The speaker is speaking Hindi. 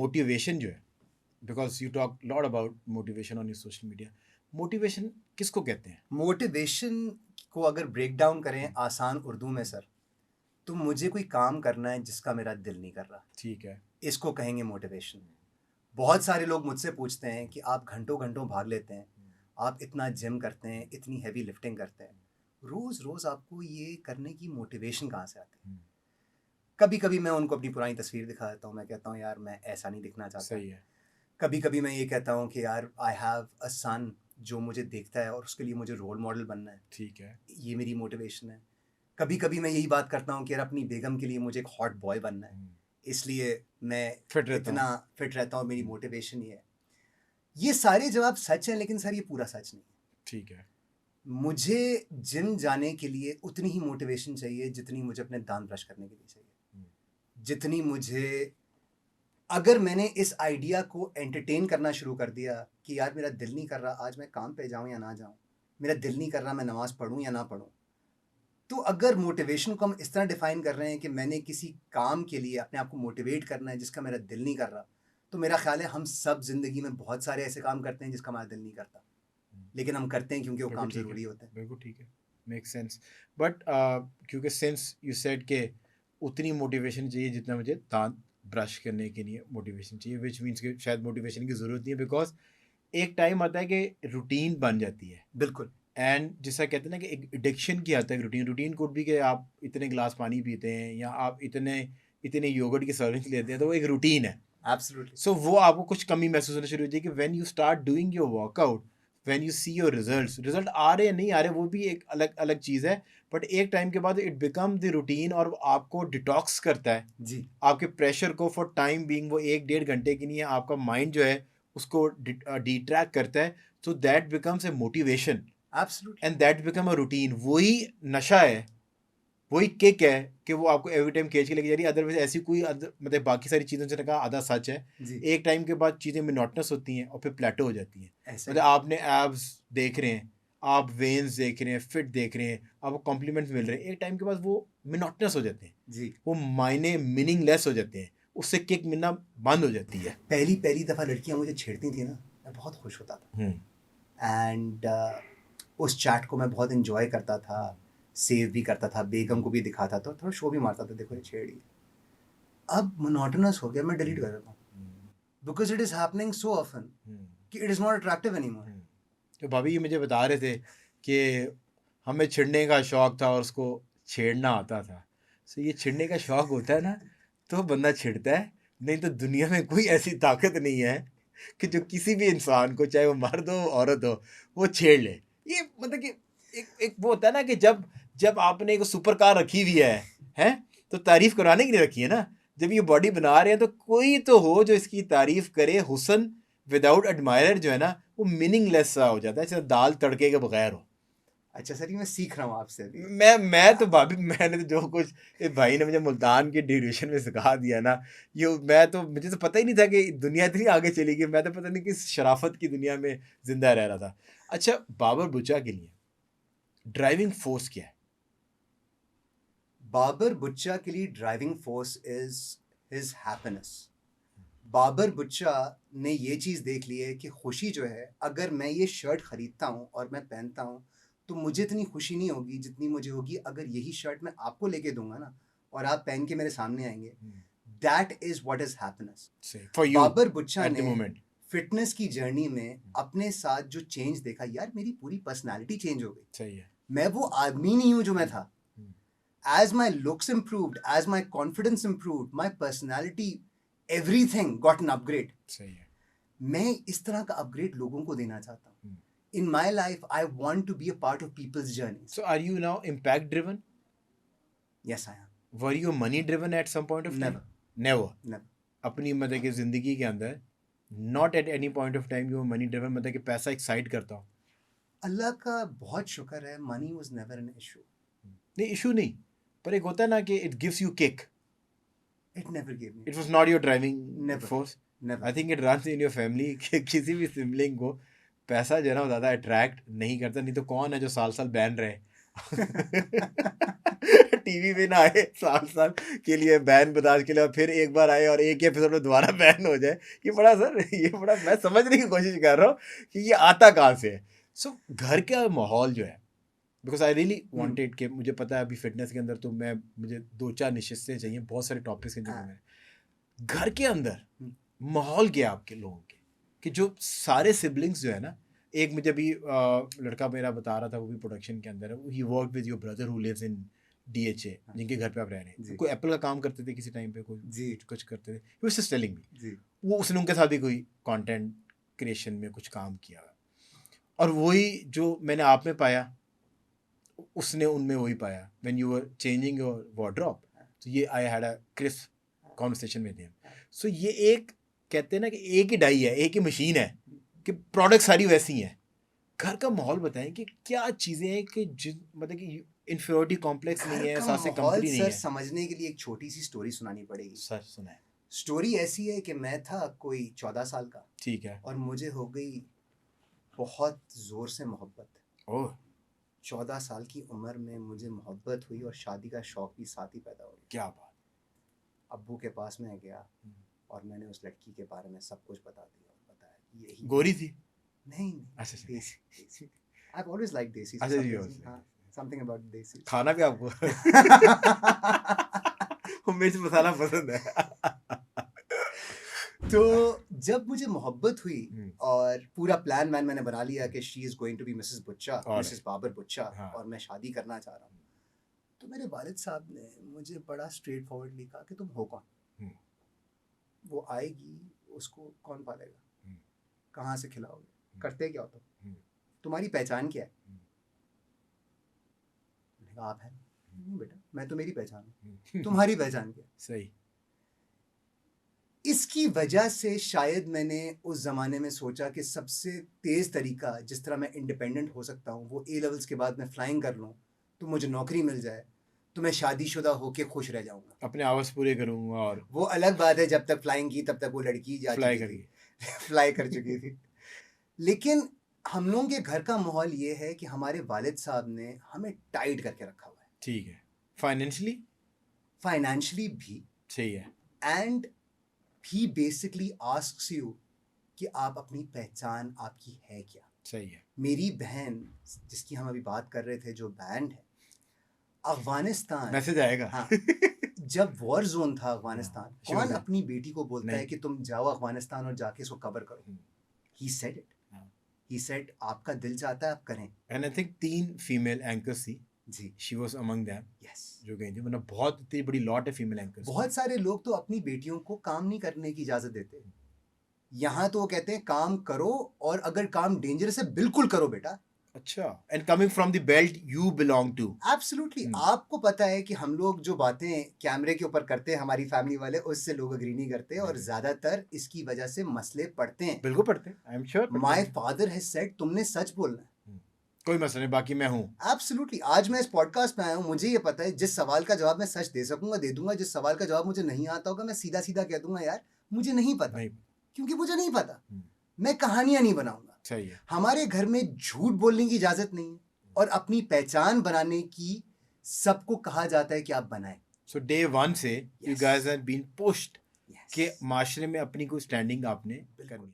मोटिवेशन जो है, because you talk lot about motivation on your social media, motivation किसको कहते हैं? मोटिवेशन को अगर ब्रेक डाउन करें आसान उर्दू में सर, तो मुझे कोई काम करना है जिसका मेरा दिल नहीं कर रहा, ठीक है। इसको कहेंगे मोटिवेशन। बहुत सारे लोग मुझसे पूछते हैं कि आप घंटों घंटों भाग लेते हैं, आप इतना जिम करते हैं, इतनी हैवी लिफ्टिंग करते हैं, रोज़ रोज़ आपको ये करने की मोटिवेशन कहाँ से आती है? कभी कभी मैं उनको अपनी पुरानी तस्वीर दिखा देता हूँ, मैं कहता हूँ यार मैं ऐसा नहीं दिखना चाहता। सही है। कभी कभी मैं ये कहता हूँ कि यार आई हैव अ सन जो मुझे देखता है और उसके लिए मुझे रोल मॉडल बनना है, ठीक है। ये मेरी मोटिवेशन है। कभी कभी मैं यही बात करता हूँ कि यार अपनी बेगम के लिए मुझे एक हॉट बॉय बनना है, इसलिए मैं फिट रहता इतना फिट रहता हूँ, मेरी मोटिवेशन ये है। ये सारे जवाब सच हैं, लेकिन सर ये पूरा सच नहीं है। ठीक है। मुझे जिम जाने के लिए उतनी ही मोटिवेशन चाहिए जितनी मुझे अपने दांत ब्रश करने के लिए चाहिए, जितनी मुझे, अगर मैंने इस आइडिया को एंटरटेन करना शुरू कर दिया कि यार मेरा दिल नहीं कर रहा आज मैं काम पे जाऊं या ना जाऊं, मेरा दिल नहीं कर रहा मैं नमाज पढ़ूं या ना पढ़ूं, तो अगर मोटिवेशन को हम इस तरह डिफाइन कर रहे हैं कि मैंने किसी काम के लिए अपने आप को मोटिवेट करना है जिसका मेरा दिल नहीं कर रहा, तो मेरा ख्याल है हम सब जिंदगी में बहुत सारे ऐसे काम करते हैं जिसका हमारा दिल नहीं करता, लेकिन हम करते हैं क्योंकि वो काम ज़रूरी होते हैं। बिल्कुल ठीक है, मेक सेंस। बट क्योंकि सिंस यू सेड के उतनी मोटिवेशन चाहिए जितना मुझे दांत ब्रश करने के लिए मोटिवेशन चाहिए, विच मीन्स कि शायद मोटिवेशन की ज़रूरत नहीं है, बिकॉज एक टाइम आता है कि रूटीन बन जाती है। बिल्कुल। एंड जैसा कहते हैं ना कि एक एडिक्शन की आता है रूटीन। रूटीन कोड भी कि आप इतने गिलास पानी पीते हैं या आप इतने इतने योगर्ट की सर्विंग लेते हैं, तो वो एक रूटीन है। एब्सोल्युटली। सो वो आपको कुछ कमी महसूस होना शुरू होती है कि when you start doing your workout, when you see your result आ रहे हैं नहीं आ रहे, वो भी एक अलग अलग चीज़ है। बट एक टाइम के बाद इट बिकम द रूटीन और आपको डिटॉक्स करता है जी। आपके प्रेशर को फॉर टाइम बीइंग। वो 1-1.5 घंटे की नहीं है, आपका माइंड जो है उसको डिट्रैक्ट करता है। So that becomes a motivation absolutely. And that become a routine. वही नशा है, वही किक है कि वो आपको एवरी टाइम खींच के लेके जा रही है। अदरवाइज ऐसी कोई मतलब बाकी सारी चीज़ों से कहा आधा सच है, जी। एक टाइम के बाद चीज़ें मोनोटोनस होती हैं और फिर प्लेटो हो जाती हैं। ऐसे मतलब आपने एब्स देख रहे हैं, आप वेन्स देख रहे हैं, फिट देख रहे हैं, आपको कॉम्प्लीमेंट्स मिल रहे हैं, एक टाइम के बाद वो मोनोटोनस हो जाते हैं, जी। वो मायने मीनिंगलेस हो जाते हैं, उससे किक मिलना बंद हो जाती है। पहली पहली दफ़ा लड़कियां मुझे छेड़ती थी ना, मैं बहुत खुश होता था एंड उस चैट को मैं बहुत इन्जॉय करता था, सेव भी करता था, बेगम को भी दिखाता था, थोड़ा शो भी मारता था, देखो ये छेड़ी। अब मोनोटोनस हो गया, मैं डिलीट कर देता हूँ, because it is happening so often कि it is not attractive anymore. तो भाभी ये मुझे बता रहे थे कि हमें छिड़ने का शौक था और उसको छेड़ना आता था। सो ये छिड़ने का शौक होता है ना, तो बंदा छिड़ता है, नहीं तो दुनिया में कोई ऐसी ताकत नहीं है कि जो किसी भी इंसान को, चाहे वो मर्द हो औरत हो, वो छेड़ ले। ये मतलब कि एक एक वो होता है ना कि जब जब आपने एक सुपर कार रखी हुई है तो तारीफ कराने के लिए रखी है ना। जब ये बॉडी बना रहे हैं तो कोई तो हो जो इसकी तारीफ करे। हुस्न विदाउट एडमायर जो है ना, वो मीनिंगलेस सा हो जाता है, जैसे दाल तड़के के बगैर हो। अच्छा सर, ये मैं सीख रहा हूँ आपसे अभी। मैं तो भाभी, मैंने तो जो कुछ ये भाई ने मुझे मुल्तान के ड्यूरेशन में सिखा दिया ना, ये मुझे तो पता ही नहीं था कि दुनिया इतनी आगे चली गई। मैं तो पता नहीं किस शराफत की दुनिया में जिंदा रह रहा था। अच्छा, बाबर बुच्चा के लिए ड्राइविंग फोर्स क्या है? बाबर बुच्चा के लिए driving force is his happiness. Babar Bucha ने ये चीज़ देख ली है कि खुशी जो है, अगर मैं ये शर्ट खरीदता हूँ और मैं पहनता हूँ, तो मुझे इतनी खुशी नहीं होगी जितनी मुझे होगी अगर यही शर्ट मैं आपको लेके दूंगा ना और आप पहन के मेरे सामने आएंगे। That is what is happiness for you Babar Buchcha at the ने मोमेंट। फिटनेस की जर्नी में अपने साथ जो चेंज देखा, यार मेरी पूरी पर्सनालिटी चेंज हो गई। सही है। मैं वो आदमी नहीं हूं जो मैं था। As my looks improved, as my confidence improved, my personality, everything got an upgrade. सही है। मैं इस तरह का अपग्रेड लोगों को देना चाहता हूँ। In my life, I want to be a part of people's journeys. So are you now impact driven? Yes, I am. Were you money driven at some point of time? Never. Never. Never. अपनी मतलब कि जिंदगी के अंदर not at any point of time you money driven, मतलब कि पैसा एक्साइट करता हो? अल्लाह का बहुत शुक्र है, money was never an issue. नहीं, इशू नहीं, पर एक होता है ना कि it gives you kick. It never gave me. It was not your driving Never. Force. Never. I think it runs in your family कि किसी भी सिबलिंग को पैसा जो है ना ज़्यादा अट्रैक्ट नहीं करता, नहीं तो कौन है जो साल साल बैन रहे टीवी में ना आए साल के लिए बैन बर्दाश्त के लिए, और फिर एक बार आए और एक ही एपिसोड में दोबारा बैन हो जाए, ये बड़ा सर, ये बड़ा मैं समझने की कोशिश कर रहा हूँ कि ये आता कहाँ से है. सो घर का माहौल जो है, बिकॉज आई रियली वांटेड कि मुझे पता है अभी फिटनेस के अंदर तो मुझे 2-4 निश्चितें चाहिए, बहुत सारे टॉपिक्स हैं जो हाँ. मैंने घर के अंदर माहौल क्या है आपके लोगों के, कि जो सारे सिबलिंग्स जो है ना, एक मुझे अभी लड़का मेरा बता रहा था, वो भी प्रोडक्शन के अंदर है, he work with your brother who lives in DHA, जिनके घर पे आप रह रहे हैं, कोई एप्पल का काम करते थे किसी टाइम पे, कोई कुछ करते थे, he was just telling me, वो उसने उनके साथ भी कोई कंटेंट क्रिएशन में कुछ काम किया, और वही जो मैंने आप में पाया उसने उनमें वही पाया. When you were changing your wardrobe, तो ये I had a crisp conversation with him. So ये एक कहते हैं ना कि एक ही डाई है, एक ही मशीन है, कि प्रोडक्ट सारी वैसी हैं. घर का माहौल बताएं कि क्या चीज़ें हैं कि मतलब कि इन्फीरियरिटी कॉम्प्लेक्स नहीं है, साथ से कंपनी नहीं सर है. समझने के लिए एक छोटी सी स्टोरी सुनानी पड़ेगी. सर सुनाए. स्टोरी ऐसी है कि मैं था कोई 14 साल का, ठीक है. और मुझे हो गई बहुत ज़ोर से मोहब्बत. ओह 14 साल की उम्र में मुझे मोहब्बत हुई और शादी का शौक भी साथ ही पैदा हो गया. क्या बात. अब्बू के पास मैं गया और मैंने उस लड़की के बारे में सब कुछ बता दिया और बताया यही. गोरी थी. नहीं अच्छा देसी. I've always liked देसी. अच्छा जी, हाँ, something about देसी. खाना भी आपको मिर्च मसाला पसंद है. तो जब मुझे मोहब्बत हुई और पूरा प्लान मैंने बना लिया कि she is going to be Mrs Bucha, Mrs Babar Bucha, और मैं शादी करना चाह रहा हूँ, तो मेरे वालिद साहब ने मुझे बड़ा स्ट्रेट फॉरवर्डली कहा कि तुम हो कौन, वो आएगी उसको कौन पालेगा, कहाँ से खिलाओगे, करते क्या हो तुम, तुम्हारी पहचान क्या है. मैंने कहा आप हैं. नहीं बेटा, मैं तो मेरी पहचान हूँ, तुम्हारी पहचान क्या है. सही. इसकी वजह से शायद मैंने उस ज़माने में सोचा कि सबसे तेज़ तरीका जिस तरह मैं इंडिपेंडेंट हो सकता हूँ वो ए लेवल्स के बाद मैं फ्लाइंग कर लूँ, तो मुझे नौकरी मिल जाए, तो मैं शादीशुदा होके खुश रह जाऊँगा, अपने आवाज़ पूरे करूँगा. और वो अलग बात है, जब तक फ्लाइंग की तब तक वो लड़की जा फ्लाई चुकी करी. फ्लाई कर चुकी थी. लेकिन हम लोगों के घर का माहौल ये है कि हमारे वालिद साहब ने हमें टाइट करके रखा हुआ है. ठीक है. फाइनेंशियली भी सही है. And he basically asks you कि आप अपनी पहचान आपकी है क्या. सही है. मेरी बहन जिसकी हम अभी बात कर रहे थे, जो बैंड है अफगानिस्तान, मैसेज आएगा. हाँ, जब वॉर जोन था अफगानिस्तान, कौन अपनी बेटी को बोलता है कि तुम जाओ अफगानिस्तान और जाके इसको कवर करो. He said it. He said आपका दिल चाहता है आप करें. And I think 3 female anchors थी जी. She was among them. Yes. जो गई थी, मतलब बहुत इतनी बड़ी लॉट है फीमेल एंकर्स. बहुत सारे लोग तो अपनी बेटियों को काम नहीं करने की इजाजत देते. यहाँ तो वो कहते हैं काम करो, और अगर काम डेंजरस है बिल्कुल करो बेटा. अच्छा. And coming from the belt you belong to. Absolutely. आपको पता है कि हम लोग जो बातें कैमरे के ऊपर करते हैं, हमारी फैमिली वाले, उससे लोग अग्री नहीं करते, और ज्यादातर इसकी वजह से मसले पड़ते हैं. बिल्कुल पढ़ते हैं. I am sure. My father has said तुमने सच बोलना है. कोई मसला नहीं, बाकी मैं हूँ. एब्सोल्युटली. आज मैं इस पॉडकास्ट में आया हूँ, मुझे ये पता है जिस सवाल का जवाब मैं सच दे सकूंगा दे दूंगा, जिस सवाल का जवाब मुझे नहीं आता होगा मैं सीधा सीधा कह दूंगा यार मुझे नहीं पता. नहीं. क्योंकि मुझे नहीं पता. मैं कहानियां नहीं बनाऊंगा. सही है. हमारे घर में झूठ बोलने की इजाजत नहीं है, और अपनी पहचान बनाने की सबको कहा जाता है कि आप बनाएं. सो डे 1 से you guys have been pushed Yes. कि माशरे में अपनी कोई स्टैंडिंग आपने करनी.